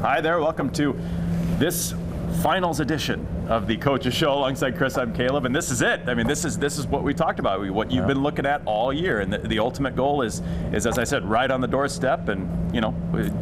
Hi there, welcome to this finals edition of the Coach's Show. Alongside Chris, I'm Caleb, and this is it. I mean, this is what we talked about, what you've been looking at all year, and the ultimate goal is, as I said, right on the doorstep, and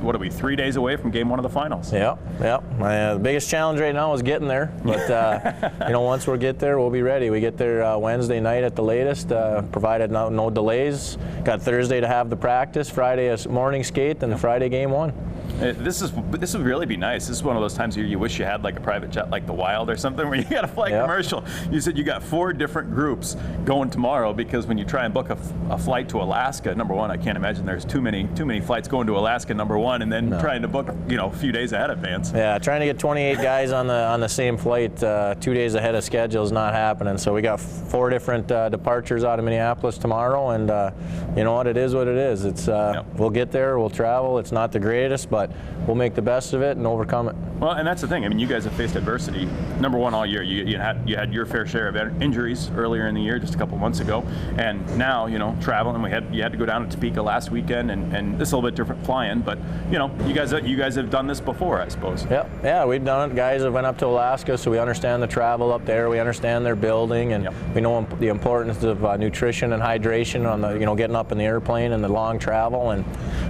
what are we, 3 days away from Game 1 of the finals? Yeah. The biggest challenge right now is getting there, but once we get there, we'll be ready. We get there Wednesday night at the latest, provided no delays. Got Thursday to have the practice, Friday a morning skate, and Friday Game 1. This would really be nice. This is one of those times you wish you had like a private jet like the Wild or something where you got to fly commercial. You said you got 4 different groups going tomorrow, because when you try and book a flight to Alaska, number one, I can't imagine there's too many flights going to Alaska, number one, and then trying to book a few days ahead of advance. Yeah, trying to get 28 guys on the same flight 2 days ahead of schedule is not happening. So we got 4 different departures out of Minneapolis tomorrow, and you know what, it is what it is. It's we'll get there, we'll travel. It's not the greatest, but we'll make the best of it and overcome it. Well, and that's the thing. I mean, you guys have faced adversity. Number one, all year. You had your fair share of injuries earlier in the year, just a couple months ago, and now traveling. You had to go down to Topeka last weekend, and this is a little bit different flying, but you guys have done this before, I suppose. Yeah, we've done it. Guys have went up to Alaska, so we understand the travel up there. We understand their building, and we know the importance of nutrition and hydration on the getting up in the airplane and the long travel. And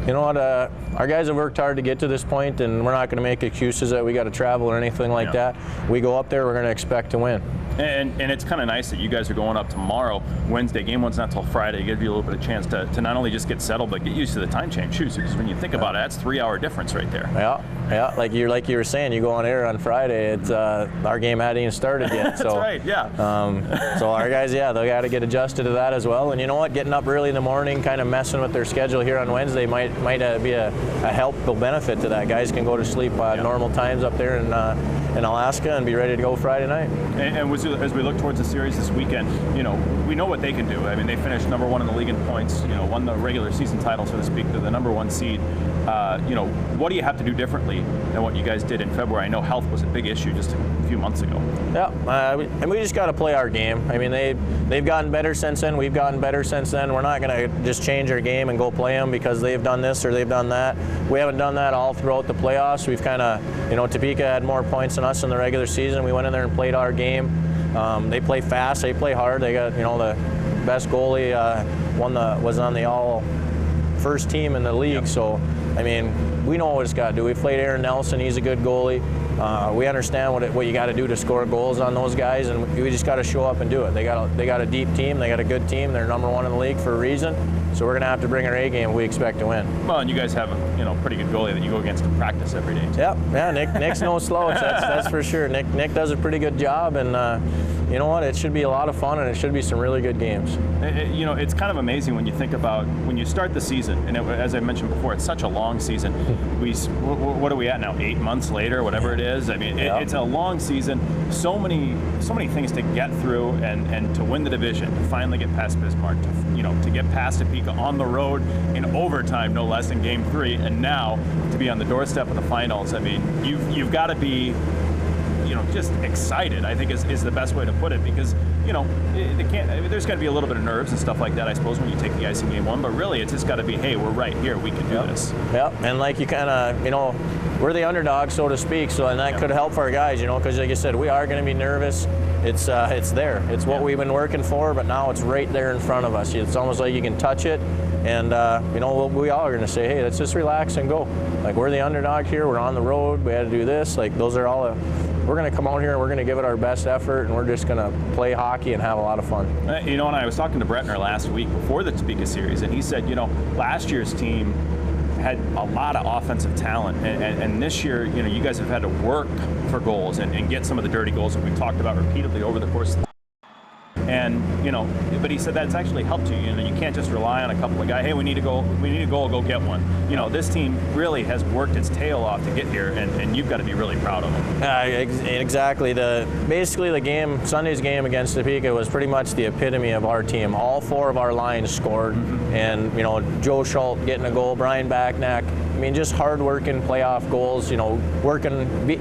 you know what, our guys have worked hard to get to this point, and we're not going to make excuses that we got to travel or anything like that. We go up there, we're going to expect to win. And it's kind of nice that you guys are going up tomorrow, Wednesday. Game 1's not till Friday. Give you a little bit of chance to not only just get settled, but get used to the time change too. Because when you think about it, that's 3-hour difference right there. Yeah. Like you were saying, you go on air on Friday. It's our game hadn't even started yet. So, that's right. Yeah. So our guys, they got to get adjusted to that as well. And you know what? Getting up early in the morning, kind of messing with their schedule here on Wednesday might be a helpful benefit to that. Guys can go to sleep normal times up there in Alaska and be ready to go Friday night. And as we look towards the series this weekend, we know what they can do. I mean, they finished number 1 in the league in points, won the regular season title, so to speak. They're the number 1 seed. What do you have to do differently than what you guys did in February? I know health was a big issue just a few months ago. Yeah, and we just got to play our game. I mean, they've gotten better since then. We've gotten better since then. We're not going to just change our game and go play them because they've done this or they've done that. We haven't done that all throughout the playoffs. We've kind of, Topeka had more points than us in the regular season. We went in there and played our game. They play fast. They play hard. They got, the best goalie, was on the all first team in the league. So, I mean, we know what it's got to do. We played Aaron Nelson. He's a good goalie. We understand what you got to do to score goals on those guys, and we just got to show up and do it. They got a deep team. They got a good team. They're number 1 in the league for a reason. So we're going to have to bring our A game if we expect to win. Well, and you guys have a pretty good goalie that you go against in practice every day. Yeah. Nick's no slouch. That's for sure. Nick does a pretty good job, and you know what? It should be a lot of fun, and it should be some really good games. It's kind of amazing when you think about when you start the season, and as I mentioned before, it's such a long season. What are we at now? 8 months later, whatever it is. I mean, it's a long season. So many things to get through, and to win the division, to finally get past Bismarck, to get past Topeka on the road in overtime, no less, in Game 3, and now to be on the doorstep of the finals. I mean, you've got to be just excited, I think is the best way to put it, because there's got to be a little bit of nerves and stuff like that, I suppose, when you take the ice in Game 1, but really it's just got to be, hey, we're right here, we can do this. Yeah, and like you kind of, we're the underdog, so to speak, so and that could help our guys, because like you said, we are going to be nervous. It's there. It's what we've been working for, but now it's right there in front of us. It's almost like you can touch it, and we all are going to say, hey, let's just relax and go. Like, we're the underdog here. We're on the road. We had to do this. Like, those are all we're going to come out here and we're going to give it our best effort, and we're just going to play hockey and have a lot of fun. And I was talking to Bretner last week before the Topeka series, and he said, last year's team had a lot of offensive talent, and this year, you guys have had to work for goals and get some of the dirty goals that we've talked about repeatedly over the course of the And, but he said that's actually helped you. You can't just rely on a couple of guys. Hey, we need a goal, go get one. This team really has worked its tail off to get here, and you've got to be really proud of them. Exactly. Basically the game, Sunday's game against Topeka, was pretty much the epitome of our team. All 4 of our lines scored, and Joe Schultz getting a goal, Brian Backnack. I mean, just hard-working playoff goals,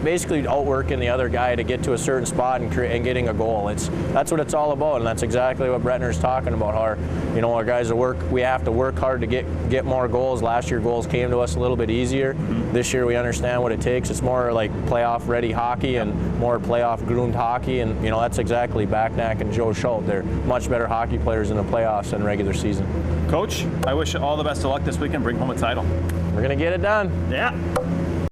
basically outworking the other guy to get to a certain spot and getting a goal. That's what it's all about, and that's exactly what Bretner's talking about. You know, our guys we have to work hard to get more goals. Last year, goals came to us a little bit easier. This year, we understand what it takes. It's more like playoff-ready hockey and more playoff-groomed hockey, and you know that's exactly Backnack and Joe Schultz. They're much better hockey players in the playoffs than regular season. Coach, I wish you all the best of luck this weekend. Bring home a title. We're gonna get it done. Yeah.